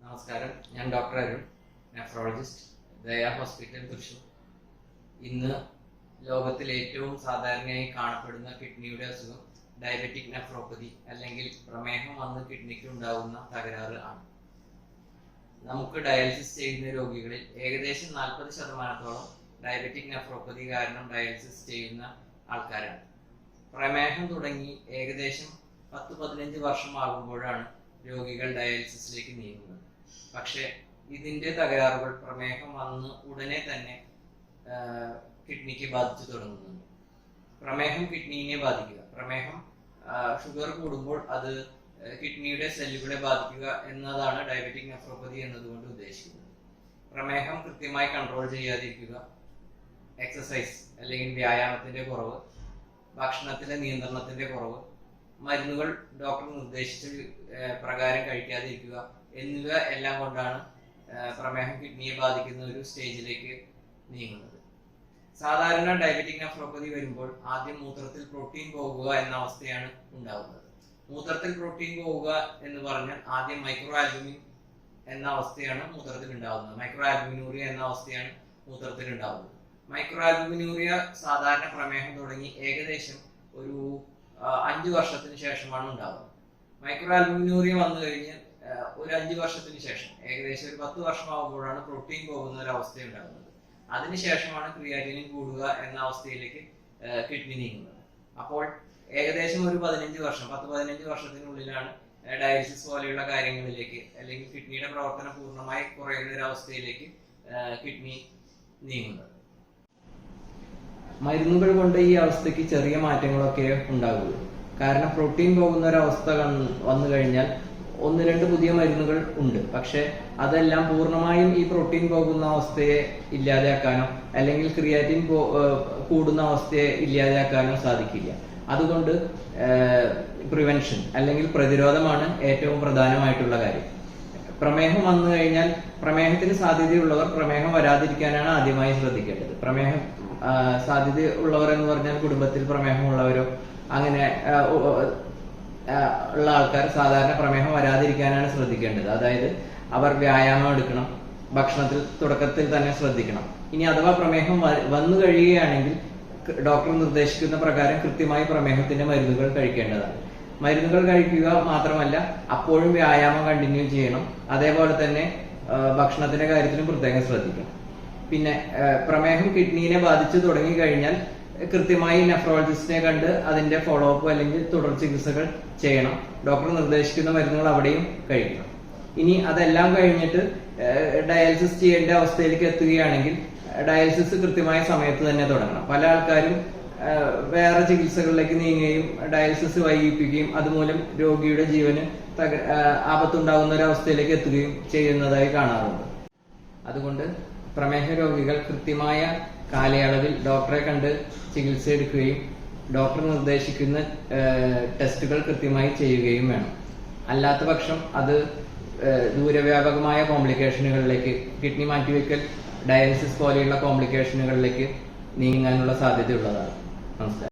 നമസ്കാരം, ഞാൻ doctor Arun, nephrologist, ദയ ഹോസ്പിറ്റൽ തൃശൂർ. ഇന്ന് ലോകത്തിൽ ഏറ്റവും സാധാരണയായി കാണപ്പെടുന്ന കിഡ്നിയുടെ അസുഖം ഡയബറ്റിക് നെഫ്രോപ്പതി അല്ലെങ്കിൽ പ്രമേഹം വന്ന് കിഡ്നിക്ക് ഉണ്ടാകുന്ന തകരാറ് ആണ്. നമുക്ക് ഡയാലിസിസ് ചെയ്യുന്ന രോഗികളിൽ ഏകദേശം 40% ഡയബറ്റിക് നെഫ്രോപ്പതി കാരണം ഡയാലിസിസ് ചെയ്യുന്ന ആൾക്കാരാണ്. പ്രമേഹം തുടങ്ങി ഏകദേശം 10-15 വർഷമാകുമ്പോഴാണ് രോഗികൾ ഡയാലിസിസിലേക്ക് നീങ്ങുന്നത്. പക്ഷെ ഇതിന്റെ തകരാറുകൾ പ്രമേഹം വന്ന് ഉടനെ തന്നെ കിഡ്നിക്ക് ബാധിച്ചു തുടങ്ങുന്നുണ്ട്. പ്രമേഹം കിഡ്നിയെ ബാധിക്കുക, പ്രമേഹം ഷുഗർ കൂടുമ്പോൾ അത് കിഡ്നിയുടെ സെല്ലുകളെ ബാധിക്കുക എന്നതാണ് ഡയബറ്റിക് നെഫ്രോപ്പതി എന്നതുകൊണ്ട് ഉദ്ദേശിക്കുന്നത്. പ്രമേഹം കൃത്യമായി കൺട്രോൾ ചെയ്യാതിരിക്കുക, എക്സസൈസ് അല്ലെങ്കിൽ വ്യായാമത്തിന്റെ കുറവ്, ഭക്ഷണത്തിലെ നിയന്ത്രണത്തിന്റെ കുറവ്, മരുന്നുകൾ ഡോക്ടർ നിർദ്ദേശിച്ച പ്രകാരം കഴിക്കാതിരിക്കുക എന്നിവ എല്ലാം കൊണ്ടാണ് പ്രമേഹം കിഡ്നിയെ ബാധിക്കുന്ന ഒരു സ്റ്റേജിലേക്ക് നീങ്ങുന്നത്. സാധാരണ ഡയബറ്റിക് നെഫ്രോപ്പതി വരുമ്പോൾ ആദ്യം മൂത്രത്തിൽ പ്രോട്ടീൻ പോകുക എന്ന അവസ്ഥയാണ് ഉണ്ടാവുന്നത്. മൂത്രത്തിൽ പ്രോട്ടീൻ പോവുക എന്ന് പറഞ്ഞാൽ ആദ്യം മൈക്രോ ആൽബുമിൻ എന്ന അവസ്ഥയാണ് മൂത്രത്തിൽ ഉണ്ടാവുന്നത്. മൈക്രോ ആൽബുമിനൂറിയ എന്ന അവസ്ഥയാണ് മൂത്രത്തിൽ ഉണ്ടാവുന്നത്. മൈക്രോ ആൽബുമിനൂറിയ സാധാരണ പ്രമേഹം തുടങ്ങി ഏകദേശം ഒരു 5 വർഷത്തിന് ശേഷമാണ് ഉണ്ടാവുന്നത്. മൈക്രോ ആൽബുമിനൂറിയ വന്നു കഴിഞ്ഞ് ഒരു 5 വർഷത്തിന് ശേഷം ഏകദേശം ഒരു 10 വർഷമാകുമ്പോഴാണ് പ്രോട്ടീൻ പോകുന്ന ഒരു അവസ്ഥ ഉണ്ടാകുന്നത്. അതിനുശേഷമാണ് ക്രിയാറ്റിനിൻ കൂടുക എന്ന അവസ്ഥയിലേക്ക് കിഡ്നി നീങ്ങുന്നത്. അപ്പോൾ ഏകദേശം ഒരു 10-15 വർഷത്തിനുള്ളിലാണ് ഡയാലിസിസ് പോലെയുള്ള കാര്യങ്ങളിലേക്ക് അല്ലെങ്കിൽ കിഡ്നിയുടെ പ്രവർത്തനം പൂർണ്ണമായി കുറയുന്ന ഒരു അവസ്ഥയിലേക്ക് കിഡ്നി നീങ്ങുന്നത്. മരുന്നുകൾ കൊണ്ട് ഈ അവസ്ഥയ്ക്ക് ചെറിയ മാറ്റങ്ങളൊക്കെ ഉണ്ടാകുള്ളൂ. കാരണം പ്രോട്ടീൻ പോകുന്ന ഒരു അവസ്ഥ വന്നു കഴിഞ്ഞാൽ 1-2 പുതിയ മരുന്നുകൾ ഉണ്ട്. പക്ഷെ അതെല്ലാം പൂർണ്ണമായും ഈ പ്രോട്ടീൻ പോകുന്ന അവസ്ഥയെ ഇല്ലാതെയാക്കാനോ അല്ലെങ്കിൽ ക്രിയാറ്റിൻ കൂടുന്ന അവസ്ഥയെ ഇല്ലാതെയാക്കാനോ സാധിക്കില്ല. അതുകൊണ്ട് പ്രിവെൻഷൻ അല്ലെങ്കിൽ പ്രതിരോധമാണ് ഏറ്റവും പ്രധാനമായിട്ടുള്ള കാര്യം. പ്രമേഹം വന്നു കഴിഞ്ഞാൽ പ്രമേഹത്തിന് സാധ്യതയുള്ളവർ പ്രമേഹം വരാതിരിക്കാനാണ് ആദ്യമായി ശ്രദ്ധിക്കേണ്ടത്. പ്രമേഹം സാധ്യത ഉള്ളവർ എന്ന് പറഞ്ഞാൽ കുടുംബത്തിൽ പ്രമേഹമുള്ളവരോ അങ്ങനെ ഉള്ള ആൾക്കാർ സാധാരണ പ്രമേഹം വരാതിരിക്കാനാണ് ശ്രദ്ധിക്കേണ്ടത്. അതായത് അവർ വ്യായാമം എടുക്കണം, ഭക്ഷണത്തിൽ തുടക്കത്തിൽ തന്നെ ശ്രദ്ധിക്കണം. ഇനി അഥവാ പ്രമേഹം വന്നു കഴിയുകയാണെങ്കിൽ ഡോക്ടർ നിർദ്ദേശിക്കുന്ന പ്രകാരം കൃത്യമായി പ്രമേഹത്തിന്റെ മരുന്നുകൾ കഴിക്കേണ്ടതാണ്. മരുന്നുകൾ കഴിക്കുക മാത്രമല്ല, അപ്പോഴും വ്യായാമം കണ്ടിന്യൂ ചെയ്യണം. അതേപോലെ തന്നെ ഭക്ഷണത്തിന്റെ കാര്യത്തിലും പ്രത്യേകം ശ്രദ്ധിക്കണം. പിന്നെ പ്രമേഹം കിഡ്നിയെ ബാധിച്ചു തുടങ്ങി കഴിഞ്ഞാൽ കൃത്യമായി നെഫ്രോളജിസ്റ്റിനെ കണ്ട് അതിന്റെ ഫോളോ അപ്പ് അല്ലെങ്കിൽ തുടർ ചികിത്സകൾ ചെയ്യണം. ഡോക്ടർ നിർദ്ദേശിക്കുന്ന മരുന്നുകൾ അവിടെയും കഴിക്കണം. ഇനി അതെല്ലാം കഴിഞ്ഞിട്ട് ഡയാലിസിസ് ചെയ്യേണ്ട അവസ്ഥയിലേക്ക് എത്തുകയാണെങ്കിൽ ഡയാലിസിസ് കൃത്യമായ സമയത്ത് തന്നെ തുടങ്ങണം. പല ആൾക്കാരും വേറെ ചികിത്സകളിലേക്ക് നീങ്ങുകയും ഡയാലിസിസ് വൈകിപ്പിക്കുകയും അതുമൂലം രോഗിയുടെ ജീവന് ആപത്തുണ്ടാകുന്ന ഒരു അവസ്ഥയിലേക്ക് എത്തുകയും ചെയ്യുന്നതായി കാണാറുണ്ട്. അതുകൊണ്ട് പ്രമേഹ രോഗികൾ കൃത്യമായ കാലയളവിൽ ഡോക്ടറെ കണ്ട് ചികിത്സ എടുക്കുകയും ഡോക്ടർ നിർദ്ദേശിക്കുന്ന ടെസ്റ്റുകൾ കൃത്യമായി ചെയ്യുകയും വേണം. അല്ലാത്ത പക്ഷം അത് ദൂരവ്യാപകമായ കോംപ്ലിക്കേഷനുകളിലേക്ക്, കിഡ്നി മാറ്റിവെക്കൽ, ഡയാലിസിസ് പോലെയുള്ള കോംപ്ലിക്കേഷനുകളിലേക്ക് നീങ്ങാനുള്ള സാധ്യതയുള്ളതാണ്. നമസ്കാരം.